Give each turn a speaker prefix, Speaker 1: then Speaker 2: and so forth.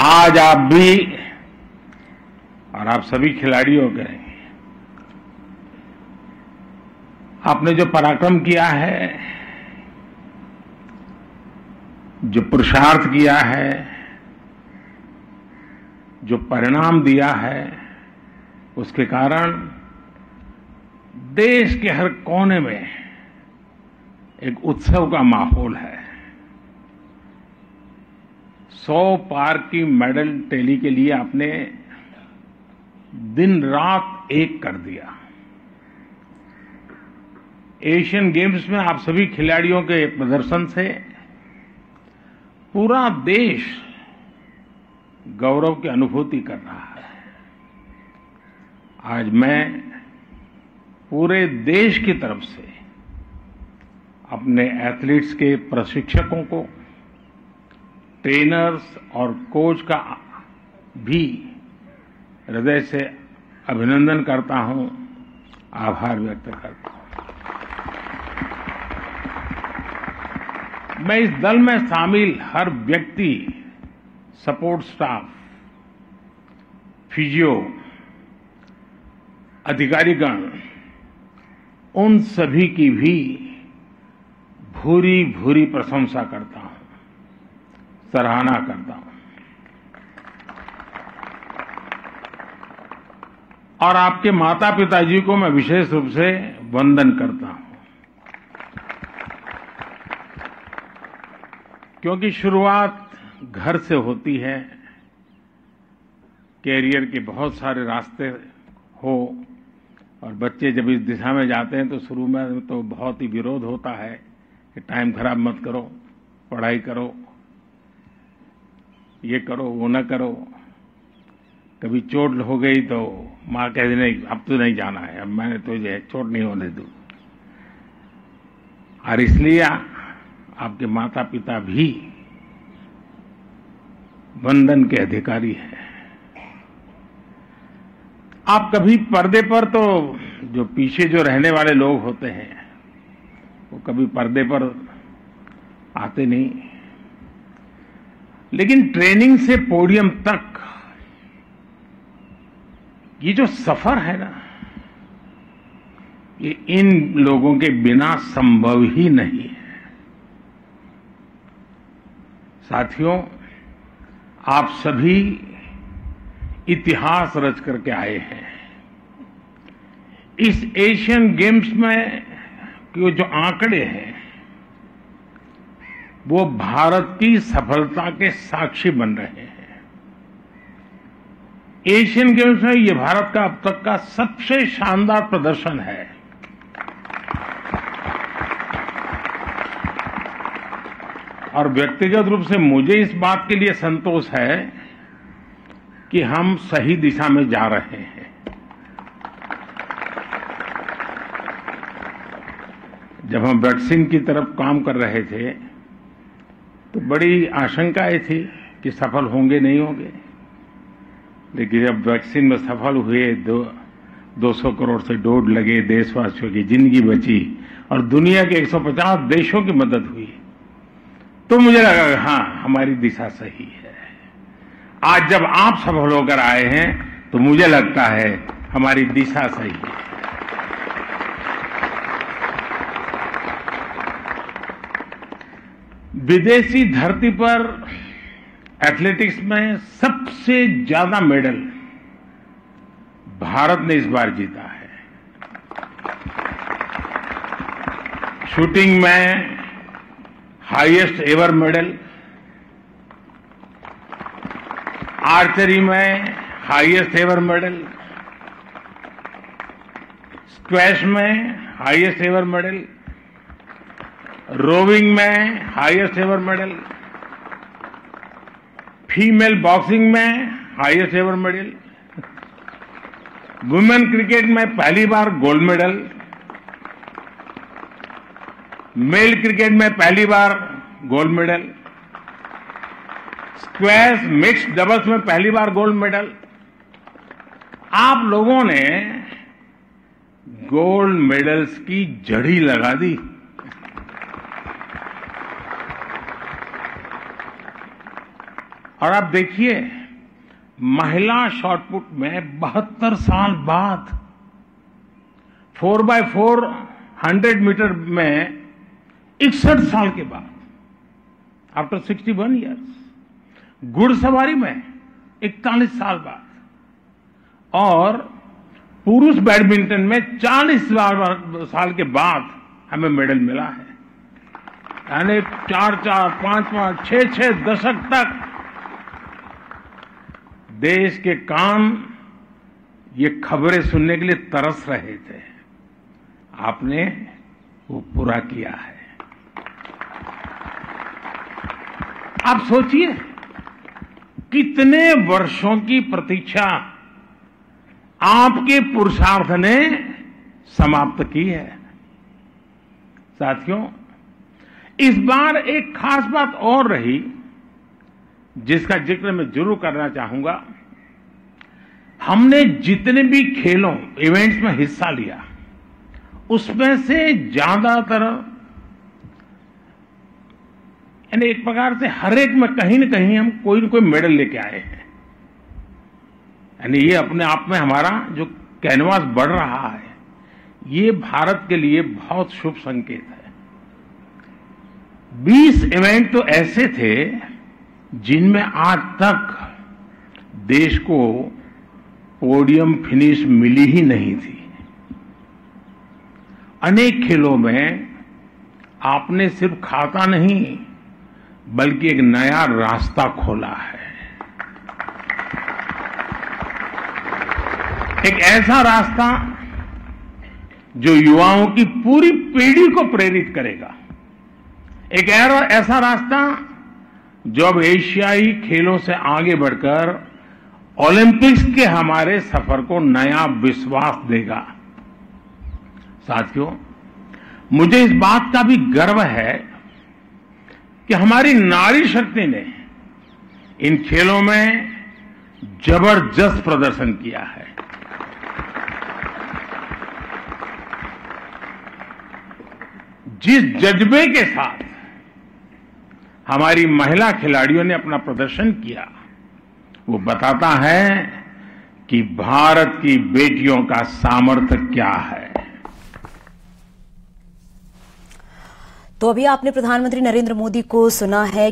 Speaker 1: आज आप भी और आप सभी खिलाड़ियों के आपने जो पराक्रम किया है, जो पुरुषार्थ किया है, जो परिणाम दिया है, उसके कारण देश के हर कोने में एक उत्सव का माहौल है। 100 पार की मेडल टैली के लिए आपने दिन रात एक कर दिया। एशियन गेम्स में आप सभी खिलाड़ियों के प्रदर्शन से पूरा देश गौरव की अनुभूति कर रहा है। आज मैं पूरे देश की तरफ से अपने एथलीट्स के प्रशिक्षकों को, ट्रेनर्स और कोच का भी हृदय से अभिनंदन करता हूं, आभार व्यक्त करता हूं। मैं इस दल में शामिल हर व्यक्ति, सपोर्ट स्टाफ, फिजियो, अधिकारीगण, उन सभी की भी भूरी भूरी प्रशंसा करता हूं, सराहना करता हूं। और आपके माता पिताजी को मैं विशेष रूप से वंदन करता हूं, क्योंकि शुरुआत घर से होती है। कैरियर के बहुत सारे रास्ते हो और बच्चे जब इस दिशा में जाते हैं तो शुरू में तो बहुत ही विरोध होता है कि टाइम खराब मत करो, पढ़ाई करो, ये करो, वो न करो। कभी चोट हो गई तो माँ कहती नहीं, अब तो नहीं जाना है, अब मैंने तुझे चोट नहीं होने दूँ। और इसलिए आपके माता पिता भी वंदन के अधिकारी हैं। आप कभी पर्दे पर तो जो पीछे जो रहने वाले लोग होते हैं वो कभी पर्दे पर आते नहीं, लेकिन ट्रेनिंग से पोडियम तक ये जो सफर है ना, ये इन लोगों के बिना संभव ही नहीं है। साथियों, आप सभी इतिहास रच करके आए हैं। इस एशियन गेम्स में जो आंकड़े हैं वो भारत की सफलता के साक्षी बन रहे हैं। एशियन गेम्स में ये भारत का अब तक का सबसे शानदार प्रदर्शन है। और व्यक्तिगत रूप से मुझे इस बात के लिए संतोष है कि हम सही दिशा में जा रहे हैं। जब हम वैक्सीन की तरफ काम कर रहे थे तो बड़ी आशंकाएं थी कि सफल होंगे नहीं होंगे, लेकिन जब वैक्सीन में सफल हुए, 200 करोड़ से डोज लगे, देशवासियों की जिंदगी बची और दुनिया के 150 देशों की मदद हुई, तो मुझे लगा कि हाँ, हमारी दिशा सही है। आज जब आप सफल होकर आए हैं तो मुझे लगता है हमारी दिशा सही है। विदेशी धरती पर एथलेटिक्स में सबसे ज्यादा मेडल भारत ने इस बार जीता है। शूटिंग में हाईएस्ट एवर मेडल, आर्चरी में हाईएस्ट एवर मेडल, स्क्वैश में हाईएस्ट एवर मेडल, रोविंग में highest ever medal, female boxing में highest ever medal, women cricket में पहली बार गोल्ड मेडल, मेल क्रिकेट में पहली बार gold medal, squash mixed doubles में पहली बार गोल्ड मेडल। आप लोगों ने गोल्ड मेडल्स की जड़ी लगा दी। और आप देखिए, महिला शॉटपुट में 72 साल बाद 4x4 100 मीटर में 61 साल के बाद, आफ्टर 61 ईयर्स, घुड़सवारी में 41 साल बाद, और पुरुष बैडमिंटन में 40 साल के बाद हमें मेडल मिला है। यानी 4-4, 5-5, 6-6 दशक तक देश के कान ये खबरें सुनने के लिए तरस रहे थे। आपने वो पूरा किया है। आप सोचिए, कितने वर्षों की प्रतीक्षा आपके पुरुषार्थ ने समाप्त की है। साथियों, इस बार एक खास बात और रही जिसका जिक्र मैं जरूर करना चाहूंगा। हमने जितने भी खेलों, इवेंट्स में हिस्सा लिया, उसमें से ज्यादातर, यानी एक प्रकार से हर एक में कहीं न कहीं हम कोई न कोई मेडल लेके आए हैं। यानी ये अपने आप में हमारा जो कैनवास बढ़ रहा है, ये भारत के लिए बहुत शुभ संकेत है। 20 इवेंट तो ऐसे थे जिनमें आज तक देश को पोडियम फिनिश मिली ही नहीं थी। अनेक खेलों में आपने सिर्फ खाता नहीं, बल्कि एक नया रास्ता खोला है। एक ऐसा रास्ता जो युवाओं की पूरी पीढ़ी को प्रेरित करेगा। एक ऐसा रास्ता जो अब एशियाई खेलों से आगे बढ़कर ओलंपिक्स के हमारे सफर को नया विश्वास देगा। साथियों, मुझे इस बात का भी गर्व है कि हमारी नारी शक्ति ने इन खेलों में जबरदस्त प्रदर्शन किया है। जिस जज्बे के साथ हमारी महिला खिलाड़ियों ने अपना प्रदर्शन किया, वो बताता है कि भारत की बेटियों का सामर्थ्य क्या है।
Speaker 2: तो अभी आपने प्रधानमंत्री नरेंद्र मोदी को सुना है।